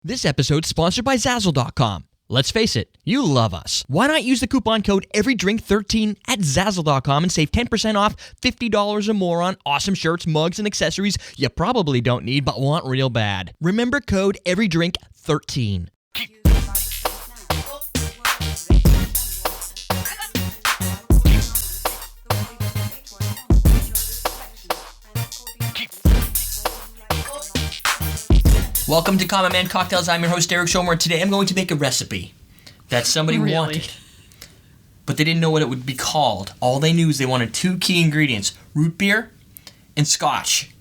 This episode's sponsored by Zazzle.com. Let's face it, you love us. Why not use the coupon code EVERYDRINK13 at Zazzle.com and save 10% off $50 or more on awesome shirts, mugs, and accessories you probably don't need but want real bad. Remember code EVERYDRINK13. Welcome to Common Man Cocktails. I'm your host, Eric Schomer, and today I'm going to make a recipe that somebody wanted, but they didn't know what it would be called. All they knew is they wanted two key ingredients, root beer and Scotch.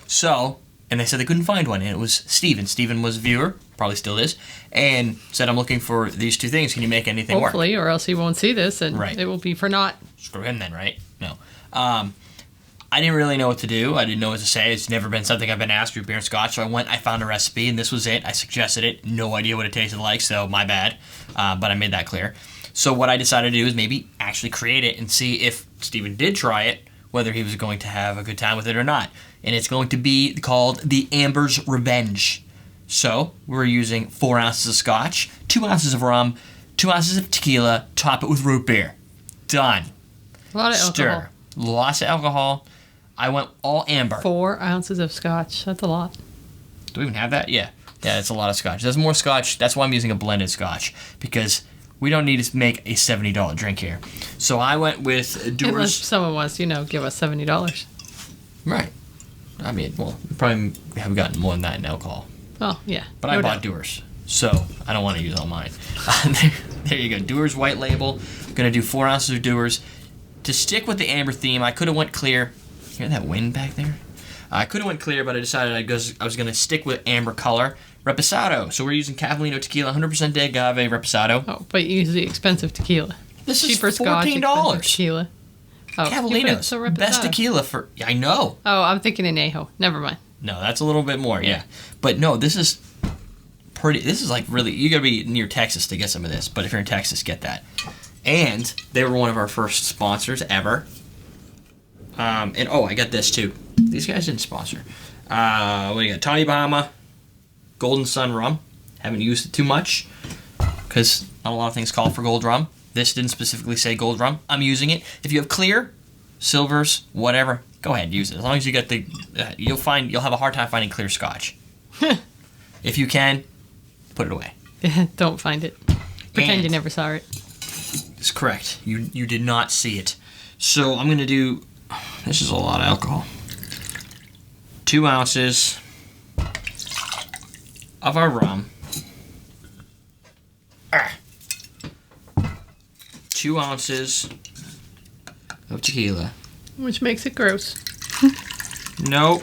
So, and they said they couldn't find one, and it was Steven. Steven was a viewer, probably still is, and said, I'm looking for these two things. Can you make anything work? Hopefully, or else he won't see this, and it will be for naught. Screw him then, right? No. I didn't really know what to do. I didn't know what to say. It's never been something I've been asked, root beer and Scotch. So I found a recipe, and this was it. I suggested it. No idea what it tasted like, so my bad. But I made that clear. So what I decided to do is maybe actually create it and see if Steven did try it, whether he was going to have a good time with it or not. And it's going to be called the Amber's Revenge. So we're using 4 ounces of Scotch, 2 ounces of rum, 2 ounces of tequila, top it with root beer. Done. A lot of Stir. alcohol. Lots of alcohol. I went all amber. 4 ounces of Scotch. That's a lot. Do we even have that? Yeah. Yeah, it's a lot of Scotch. There's more Scotch. That's why I'm using a blended Scotch, because we don't need to make a $70 drink here. So I went with Dewar's. Unless someone wants, give us $70. Right. I mean, well, we probably have gotten more than that in alcohol. Oh, yeah. But I bought Dewar's, so I don't want to use all mine. There you go. Dewar's White Label. I'm going to do 4 ounces of Dewar's. To stick with the amber theme, I could have went clear. Hear that wind back there? I could have went clear, but I decided I was going to stick with amber color. Reposado. So we're using Cavallino Tequila, 100% de agave Reposado. Oh, but you use the expensive tequila. This Cheaper is $14. Scotch, expensive tequila. Oh, Cavallino's. so Best tequila for... Yeah, I know. Oh, I'm thinking Añejo. Never mind. No, that's a little bit more, yeah. But no, this is pretty... This is like really... You got to be near Texas to get some of this. But if you're in Texas, get that. And they were one of our first sponsors ever. And I got this too. These guys didn't sponsor. What do you got? Tommy Bahama, Golden Sun rum. Haven't used it too much because not a lot of things call for gold rum. This didn't specifically say gold rum. I'm using it. If you have clear, silvers, whatever, go ahead and use it. As long as you get the, you'll have a hard time finding clear Scotch. If you can, put it away. Don't find it. Pretend you never saw it. That's correct. You did not see it. So I'm gonna do. This is a lot of alcohol. 2 ounces of our rum. 2 ounces of tequila. Which makes it gross. No.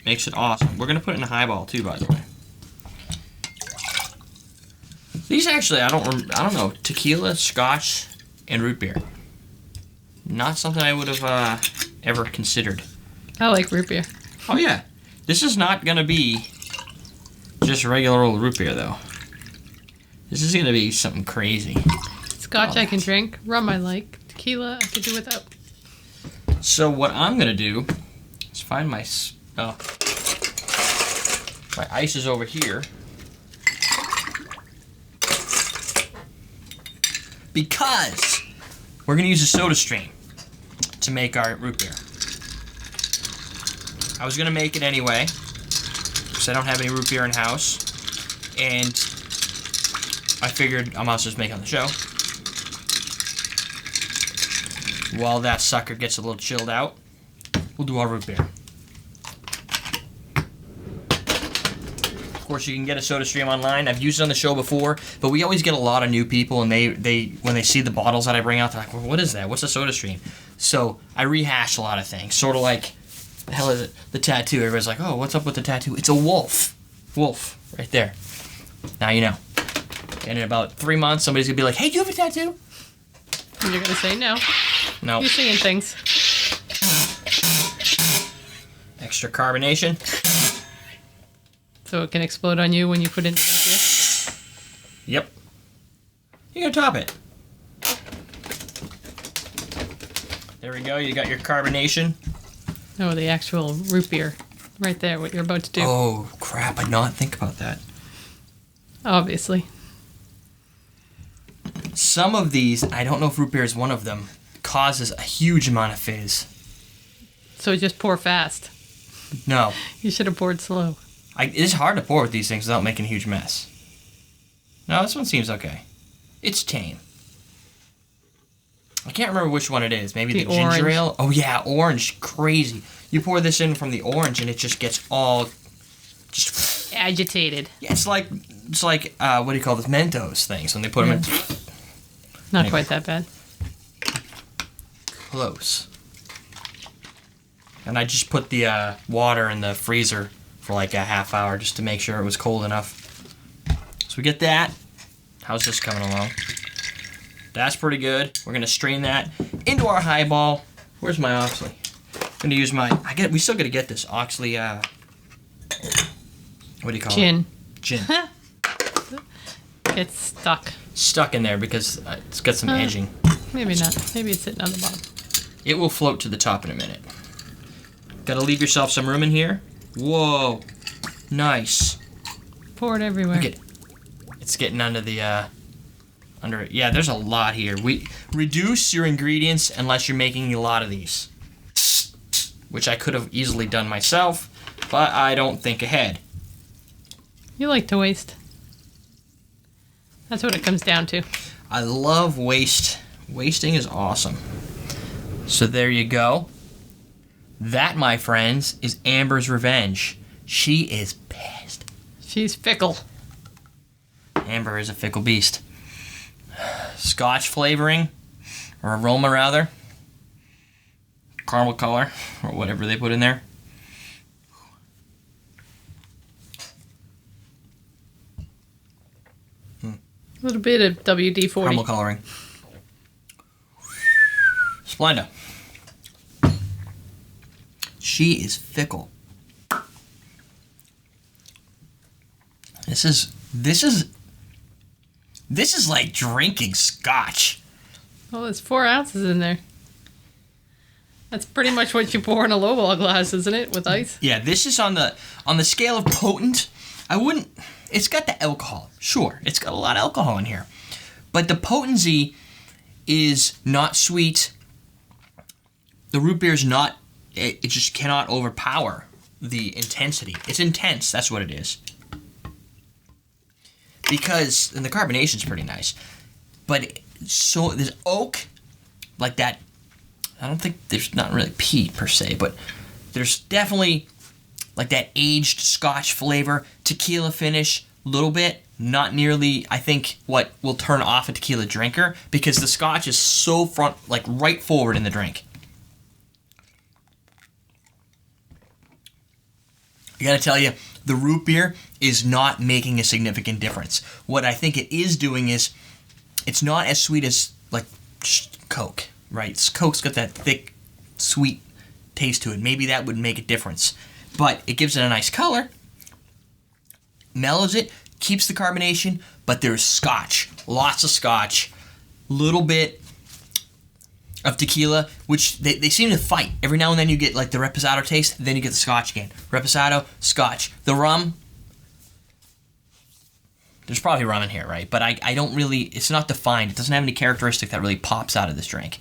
Makes it awesome. We're gonna put it in a highball too, by the way. These actually, I don't know. Tequila, Scotch, and root beer. Not something I would have ever considered. I like root beer. Oh, yeah. This is not going to be just regular old root beer, though. This is going to be something crazy. Scotch I can drink. Rum I like. Tequila I could do without. So what I'm going to do is find my ice is over here. Because we're going to use a soda stream to make our root beer. I was going to make it anyway, because I don't have any root beer in house, and I figured I might as well just make it on the show. While that sucker gets a little chilled out, we'll do our root beer. Of course, you can get a soda stream online. I've used it on the show before, but we always get a lot of new people, and they when they see the bottles that I bring out, they're like, well, what is that? What's a soda stream? So I rehash a lot of things. Sort of like, the hell is it? The tattoo. Everybody's like, oh, what's up with the tattoo? It's a wolf. Wolf. Right there. Now you know. And in about 3 months, somebody's going to be like, hey, do you have a tattoo? And you're going to say no. No. You're seeing things. Extra carbonation. So it can explode on you when you put it in the root beer? Yep. You're going to top it. There we go. You got your carbonation. Oh, the actual root beer. Right there, what you're about to do. Oh, crap. I did not think about that. Obviously. Some of these, I don't know if root beer is one of them, causes a huge amount of fizz. So just pour fast. No. You should have poured slow. It's hard to pour with these things without making a huge mess. No, this one seems okay. It's tame. I can't remember which one it is. Maybe the ginger ale? Oh, yeah, orange. Crazy. You pour this in from the orange and it just gets all... just agitated. Yeah, it's like what do you call this? Mentos things when they put them in... Not quite that bad. Close. And I just put the water in the freezer for like a half hour just to make sure it was cold enough. So we get that. How's this coming along? That's pretty good. We're gonna strain that into our highball. Where's my Oxley? I'm gonna use my. We still gotta get this Oxley. What do you call it? Gin. It's stuck. Stuck in there because it's got some edging. Maybe not. Maybe it's sitting on the bottom. It will float to the top in a minute. Gotta leave yourself some room in here. Whoa, nice. Pour it everywhere. Look at it. It's getting under the under it. Yeah, there's a lot here. We reduce your ingredients unless you're making a lot of these, which I could have easily done myself, but I don't think ahead. You like to waste. That's what it comes down to. I love waste. Wasting is awesome. So there you go. That, my friends, is Amber's revenge. She is pissed. She's fickle. Amber is a fickle beast. Scotch flavoring, or aroma rather. Caramel color, or whatever they put in there. A little bit of WD-40. Caramel coloring. Splenda. She is fickle. This is like drinking scotch. Well, there's 4 ounces in there. That's pretty much what you pour in a lowball glass, isn't it, with ice? Yeah, this is on the scale of potent. I wouldn't. It's got the alcohol. Sure, it's got a lot of alcohol in here, but the potency is not sweet. The root beer is not. It just cannot overpower the intensity. It's intense. That's what it is. Because, and the carbonation's pretty nice, but so there's oak, like that. I don't think there's not really peat per se, but there's definitely like that aged Scotch flavor, tequila finish, a little bit. Not nearly, I think, what will turn off a tequila drinker because the Scotch is so front, like right forward in the drink. I gotta tell you, the root beer is not making a significant difference. What I think it is doing is, it's not as sweet as, like, Coke, right? Coke's got that thick, sweet taste to it. Maybe that would make a difference. But it gives it a nice color, mellows it, keeps the carbonation, but there's Scotch. Lots of Scotch. Little bit of tequila, which they seem to fight. Every now and then you get like the Reposado taste, then you get the Scotch again. Reposado, Scotch. The rum, there's probably rum in here, right? But I don't really, it's not defined. It doesn't have any characteristic that really pops out of this drink.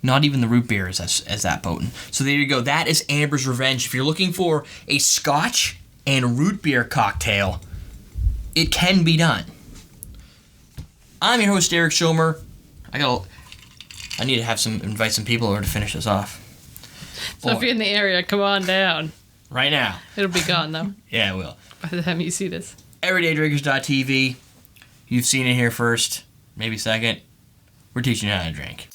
Not even the root beer is as that potent. So there you go. That is Amber's Revenge. If you're looking for a Scotch and root beer cocktail, it can be done. I'm your host, Eric Schomer. I need to invite some people over to finish this off. So if you're in the area, come on down. Right now. It'll be gone, though. Yeah, it will. By the time you see this. EverydayDrinkers.tv. You've seen it here first, maybe second. We're teaching you how to drink.